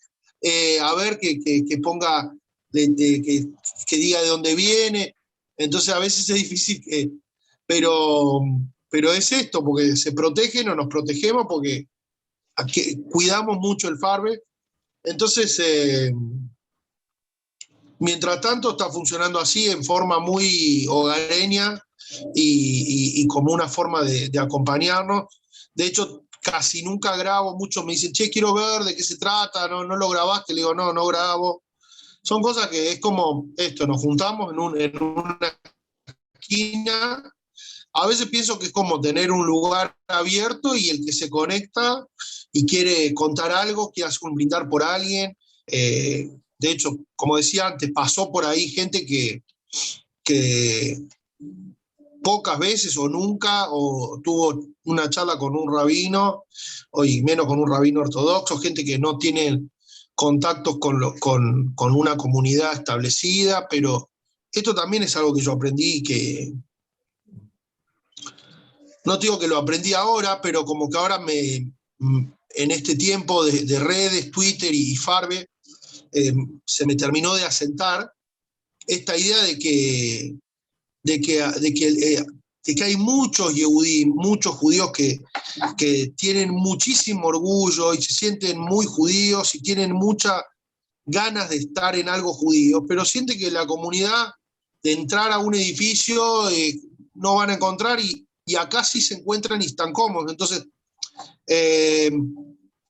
a ver, que ponga, que diga de dónde viene. Entonces a veces es difícil, pero es esto, porque se protegen o nos protegemos porque cuidamos mucho el Farbe. Entonces, mientras tanto está funcionando así en forma muy hogareña y como una forma de acompañarnos. De hecho, casi nunca grabo, muchos me dicen, che, quiero ver de qué se trata, no lo grabaste, le digo, no grabo. Son cosas que es como esto, nos juntamos en una esquina. A veces pienso que es como tener un lugar abierto y el que se conecta y quiere contar algo, quiere hacer un brindar por alguien. De hecho, como decía antes, pasó por ahí gente que pocas veces o nunca o tuvo una charla con un rabino, y menos con un rabino ortodoxo, gente que no tiene contactos con una comunidad establecida, pero esto también es algo que yo aprendí que no digo que lo aprendí ahora, pero como que ahora en este tiempo de redes, Twitter y Farbe, se me terminó de asentar esta idea de que hay muchos yehudí, muchos judíos que tienen muchísimo orgullo y se sienten muy judíos y tienen muchas ganas de estar en algo judío, pero sienten que la comunidad de entrar a un edificio no van a encontrar y acá sí se encuentran y están cómodos. Entonces,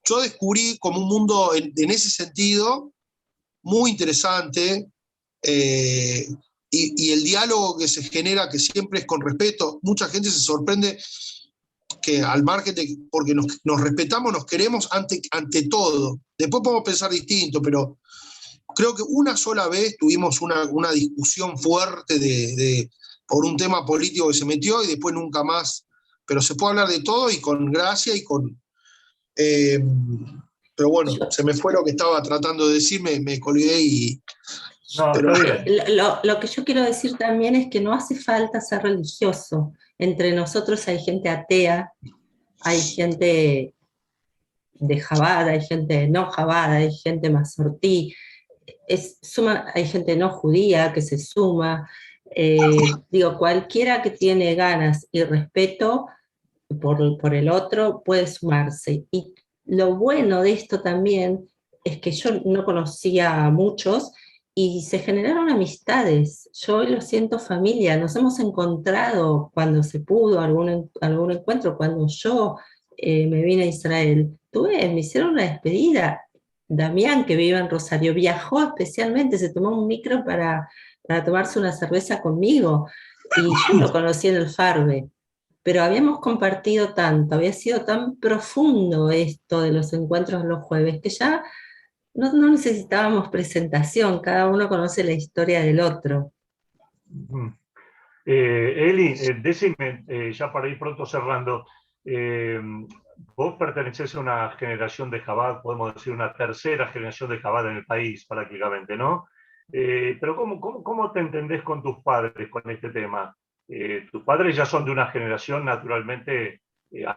yo descubrí como un mundo en ese sentido muy interesante, y el diálogo que se genera, que siempre es con respeto. Mucha gente se sorprende que al margen de, porque nos respetamos, nos queremos ante todo. Después podemos pensar distinto, pero creo que una sola vez tuvimos una discusión fuerte por un tema político que se metió y después nunca más. Pero se puede hablar de todo y con gracia y con... pero bueno, se me fue lo que estaba tratando de decir, me colgué y... No, pero, está bien. Lo que yo quiero decir también es que no hace falta ser religioso. Entre nosotros hay gente atea, hay gente de Jabad, hay gente no Jabad, hay gente masortí, hay gente no judía que se suma. Digo, cualquiera que tiene ganas y respeto por el otro puede sumarse. Y lo bueno de esto también es que yo no conocía a muchos y se generaron amistades. Yo hoy lo siento familia, nos hemos encontrado cuando se pudo, algún encuentro, cuando yo me vine a Israel, me hicieron una despedida. Damián, que vive en Rosario, viajó especialmente, se tomó un micro para tomarse una cerveza conmigo. Y yo lo conocí en el Farbe, pero habíamos compartido tanto, había sido tan profundo esto de los encuentros los jueves, que ya no necesitábamos presentación, cada uno conoce la historia del otro. Eli, decime, ya para ir pronto cerrando, vos pertenecés a una generación de Chabad, podemos decir una tercera generación de Chabad en el país prácticamente, ¿no? Pero ¿cómo te entendés con tus padres con este tema? Tus padres ya son de una generación naturalmente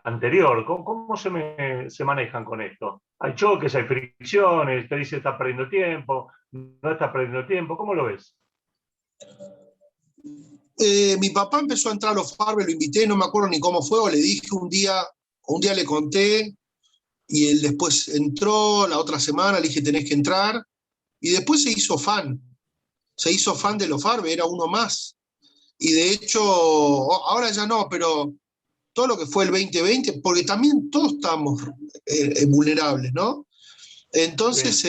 anterior. ¿Cómo se manejan con esto? Hay choques, hay fricciones, te dice estás perdiendo tiempo, no estás perdiendo tiempo, ¿cómo lo ves? Mi papá empezó a entrar a los Farbe, lo invité, no me acuerdo ni cómo fue, o le dije un día le conté, y él después entró, la otra semana le dije tenés que entrar, y después se hizo fan de los Farbe, era uno más. Y de hecho, ahora ya no, pero todo lo que fue el 2020, porque también todos estamos vulnerables, ¿no? Entonces,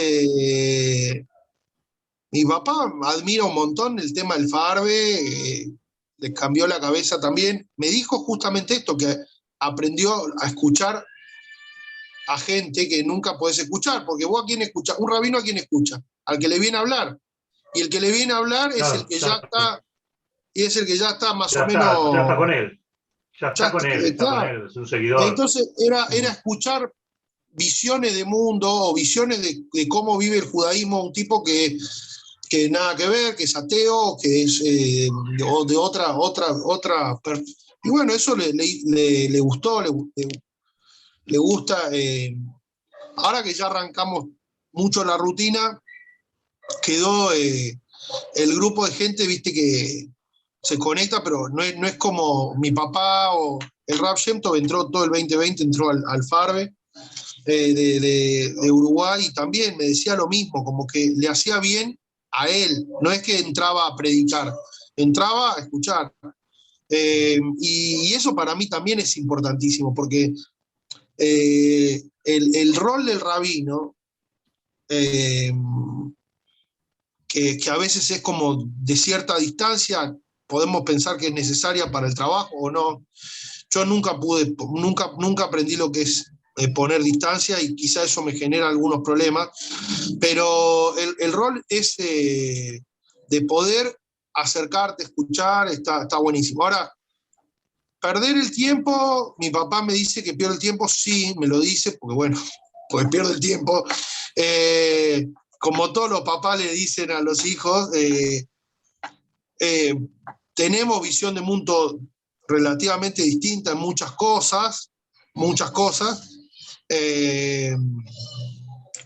mi papá admira un montón el tema del Farbe, le cambió la cabeza también. Me dijo justamente esto, que aprendió a escuchar a gente que nunca podés escuchar, porque vos a quién escuchás, un rabino a quién escucha, al que le viene a hablar. Y el que le viene a hablar es el que ya está, y es el que ya está más o menos. Ya está con él. Ya está con él, está con él, es un seguidor. Entonces era escuchar visiones de mundo o visiones de cómo vive el judaísmo, un tipo que nada que ver, que es ateo, que es de otra. Y bueno, eso le gustó, le gusta. Ahora que ya arrancamos mucho la rutina, quedó el grupo de gente, viste, que se conecta, pero no es como mi papá o el Rav Shem Tov entró todo el 2020, entró al Farbe de Uruguay, y también me decía lo mismo, como que le hacía bien a él, no es que entraba a predicar, entraba a escuchar. Y eso para mí también es importantísimo, porque el rol del rabino, que a veces es como de cierta distancia, podemos pensar que es necesaria para el trabajo o no. Yo nunca aprendí lo que es poner distancia, y quizá eso me genera algunos problemas, pero el rol es de poder acercarte, escuchar, está buenísimo. Ahora, perder el tiempo, mi papá me dice que pierdo el tiempo, sí, me lo dice, porque bueno, pues pierdo el tiempo. Como todos los papás le dicen a los hijos, tenemos visión de mundo relativamente distinta en muchas cosas.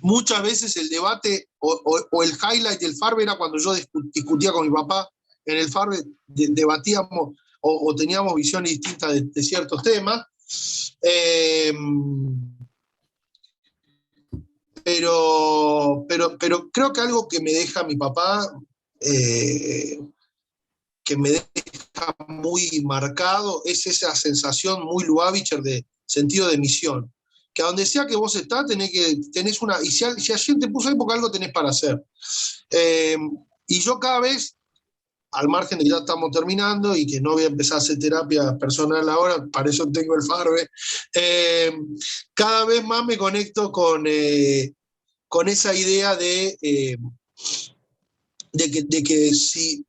Muchas veces el debate o el highlight del Farbe era cuando yo discutía con mi papá en el Farbe, debatíamos o teníamos visiones distintas de ciertos temas. Pero creo que algo que me deja mi papá, que me deja muy marcado, es esa sensación muy Lubavitcher de sentido de misión. Que a donde sea que vos estás, tenés una. Y si alguien te puso ahí, porque algo tenés para hacer. Y yo cada vez, al margen de que ya estamos terminando y que no voy a empezar a hacer terapia personal ahora, para eso tengo el Farbe, cada vez más me conecto con esa idea de que si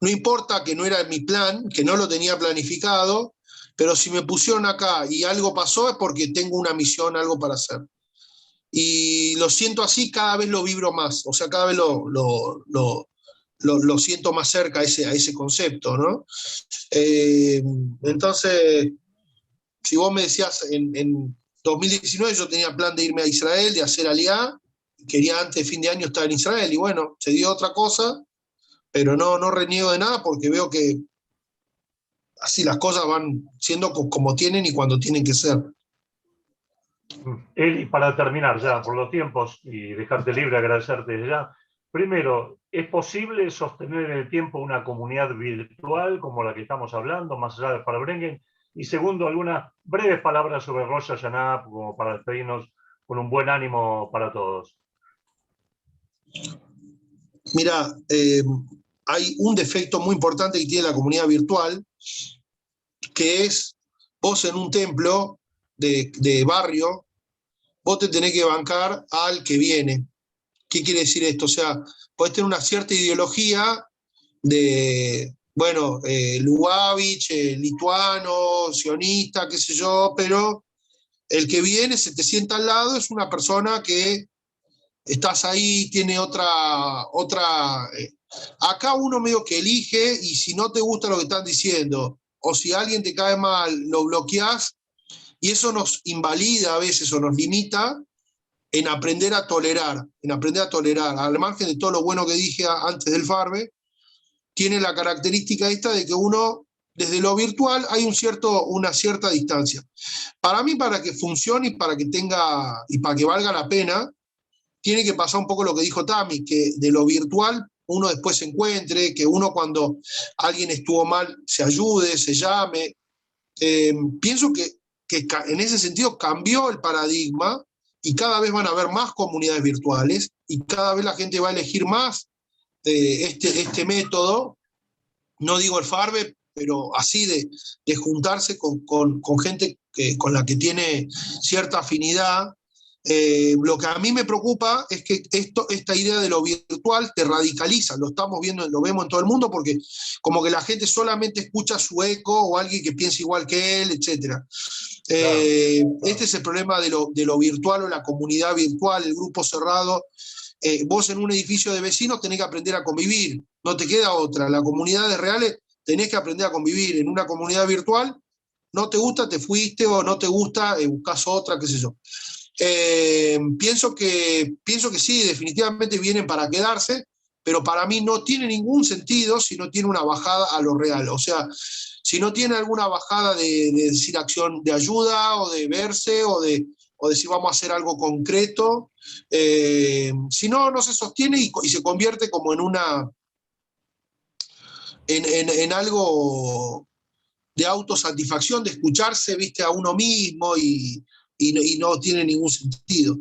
no importa que no era mi plan, que no lo tenía planificado, pero si me pusieron acá y algo pasó es porque tengo una misión, algo para hacer. Y lo siento así, cada vez lo vibro más, o sea, cada vez lo siento más cerca a ese concepto, ¿no? Entonces, si vos me decías, en 2019 yo tenía plan de irme a Israel, de hacer Aliá, quería antes de fin de año estar en Israel, y bueno, se dio otra cosa, pero no reniego de nada, porque veo que así las cosas van siendo como tienen y cuando tienen que ser. Eli, para terminar ya por los tiempos y dejarte libre, agradecerte ya. Primero, ¿es posible sostener en el tiempo una comunidad virtual como la que estamos hablando, más allá de Farbrengen? Y segundo, algunas breves palabras sobre Rosh Hashanah, como para despedirnos con un buen ánimo para todos. Mira, hay un defecto muy importante que tiene la comunidad virtual, que es vos en un templo de barrio, vos te tenés que bancar al que viene. ¿Qué quiere decir esto? O sea, podés tener una cierta ideología de, bueno, Lubavitch, lituano, sionista, qué sé yo, pero el que viene, se te sienta al lado, es una persona que estás ahí, tiene otra. Acá uno medio que elige, y si no te gusta lo que están diciendo, o si alguien te cae mal, lo bloqueás, y eso nos invalida a veces o nos limita en aprender a tolerar, al margen de todo lo bueno que dije antes del Farbe, tiene la característica esta de que uno, desde lo virtual, hay una cierta distancia. Para mí, para que funcione y para que valga la pena, tiene que pasar un poco lo que dijo Tami, que de lo virtual uno después se encuentre, que uno cuando alguien estuvo mal se ayude, se llame. Pienso que en ese sentido cambió el paradigma y cada vez van a haber más comunidades virtuales y cada vez la gente va a elegir más este método, no digo el Farbe, pero así de juntarse con gente con la que tiene cierta afinidad. Lo que a mí me preocupa es que esta idea de lo virtual te radicaliza, lo estamos viendo, lo vemos en todo el mundo, porque como que la gente solamente escucha su eco o alguien que piensa igual que él, etc. Este es el problema de lo virtual o la comunidad virtual, el grupo cerrado. Vos en un edificio de vecinos tenés que aprender a convivir, no te queda otra. Las comunidades reales tenés que aprender a convivir. En una comunidad virtual, no te gusta, te fuiste, o no te gusta, buscas otra, qué sé yo. Pienso que sí, definitivamente vienen para quedarse, pero para mí no tiene ningún sentido si no tiene una bajada a lo real. O sea, si no tiene alguna bajada de decir acción de ayuda o de verse o de si vamos a hacer algo concreto. Si no, no se sostiene y se convierte como en algo de autosatisfacción, de escucharse, viste, a uno mismo y no tiene ningún sentido.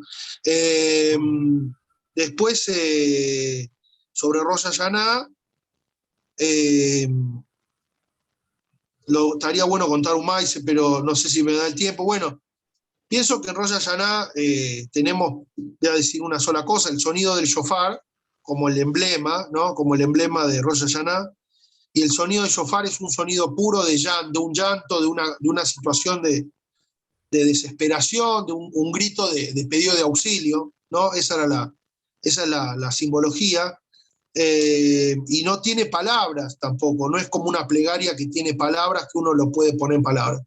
Después, sobre Rosh Hashanah, estaría bueno contar un maíz, pero no sé si me da el tiempo. Bueno, pienso que en Rosh Hashanah tenemos, voy a decir una sola cosa, el sonido del shofar como el emblema, ¿no? Como el emblema de Rosh Hashanah, y el sonido del shofar es un sonido puro de un llanto, de una situación de desesperación, de un grito de pedido de auxilio, ¿no? Esa es la simbología. Y no tiene palabras tampoco, no es como una plegaria que tiene palabras que uno lo puede poner en palabras.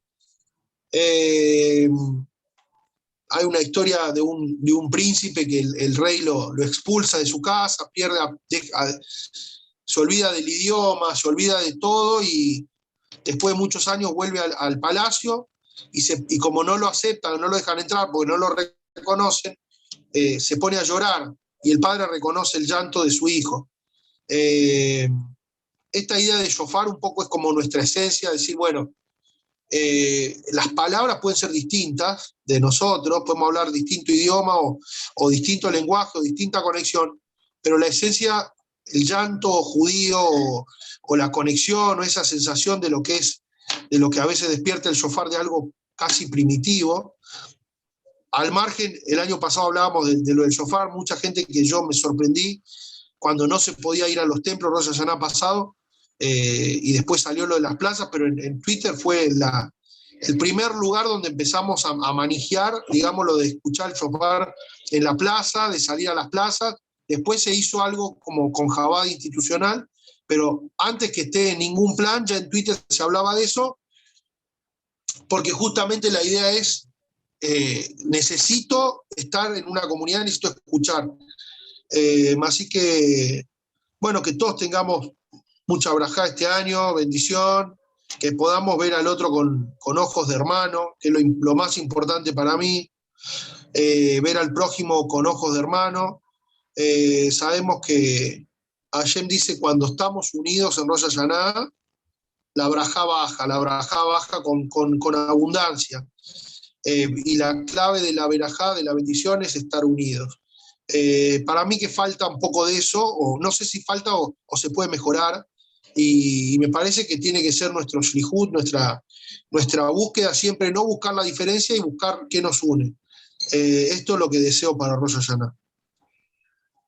Hay una historia de un príncipe que el rey lo expulsa de su casa, se olvida del idioma, se olvida de todo, y después de muchos años vuelve al palacio y como no lo aceptan, no lo dejan entrar porque no lo reconocen, se pone a llorar y el padre reconoce el llanto de su hijo. Esta idea de shofar un poco es como nuestra esencia, decir, bueno, las palabras pueden ser distintas de nosotros, podemos hablar distinto idioma o distinto lenguaje o distinta conexión, pero la esencia, el llanto judío o la conexión o esa sensación de lo que a veces despierta el shofar, de algo casi primitivo. Al margen, el año pasado hablábamos de lo del shofar, mucha gente que yo me sorprendí cuando no se podía ir a los templos Rosh Hashanah pasado, y después salió lo de las plazas, pero en Twitter fue el primer lugar donde empezamos a manejar, digamos, lo de escuchar el shofar en la plaza, de salir a las plazas. Después se hizo algo como con Jabad institucional, pero antes que esté en ningún plan, ya en Twitter se hablaba de eso, porque justamente la idea es, necesito estar en una comunidad, necesito escuchar. Así que, bueno, que todos tengamos mucha brajá este año, bendición, que podamos ver al otro con ojos de hermano, que es lo más importante para mí, ver al prójimo con ojos de hermano. Sabemos que Hashem dice, cuando estamos unidos en Rosh Hashanah, la brajá baja con abundancia. Y la clave de la verajá, de la bendición, es estar unidos. Para mí que falta un poco de eso, o no sé si falta o se puede mejorar, y me parece que tiene que ser nuestro shlihut, nuestra búsqueda siempre, no buscar la diferencia y buscar qué nos une. Esto es lo que deseo para Rosh Hashanah.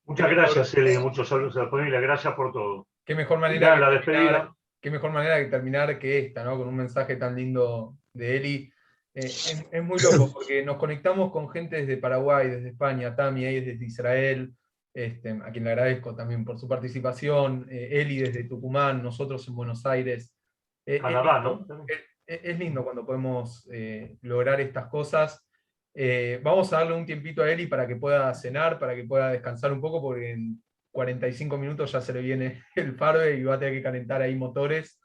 Muchas gracias, Eli, muchos saludos a la familia, gracias por todo. Qué mejor manera, La despedida. Qué mejor manera de terminar que esta, ¿no? Con un mensaje tan lindo de Eli. Es muy loco porque nos conectamos con gente desde Paraguay, desde España, Tami ahí desde Israel, a quien le agradezco también por su participación, Eli desde Tucumán, nosotros en Buenos Aires. Canadá, ¿no? Es lindo cuando podemos lograr estas cosas. Vamos a darle un tiempito a Eli para que pueda cenar, para que pueda descansar un poco, porque en 45 minutos ya se le viene el Farbe y va a tener que calentar ahí motores.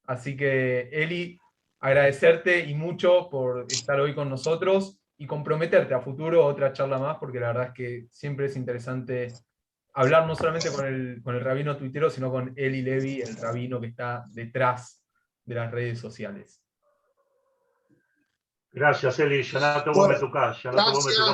Así que, Eli, agradecerte y mucho por estar hoy con nosotros y comprometerte a futuro otra charla más, porque la verdad es que siempre es interesante hablar no solamente con el rabino tuitero, sino con Eli Levi, el rabino que está detrás de las redes sociales. Gracias, Eli. Shana Bueno, Tova.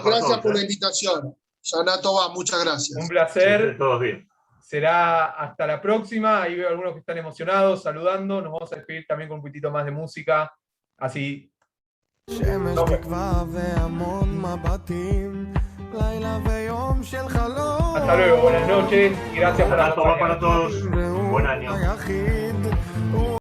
gracias por la invitación. Shana Tova, muchas gracias. Un placer. Sí, todos bien. Será hasta la próxima. Ahí veo algunos que están emocionados, saludando. Nos vamos a despedir también con un poquitito más de música. Así. שמש תקווה והמון מבטים, לילה ויום של חלום. Hasta luego, buenas noches y gracias por Shana Tova para acompañarnos. todos. Buen año. היחיד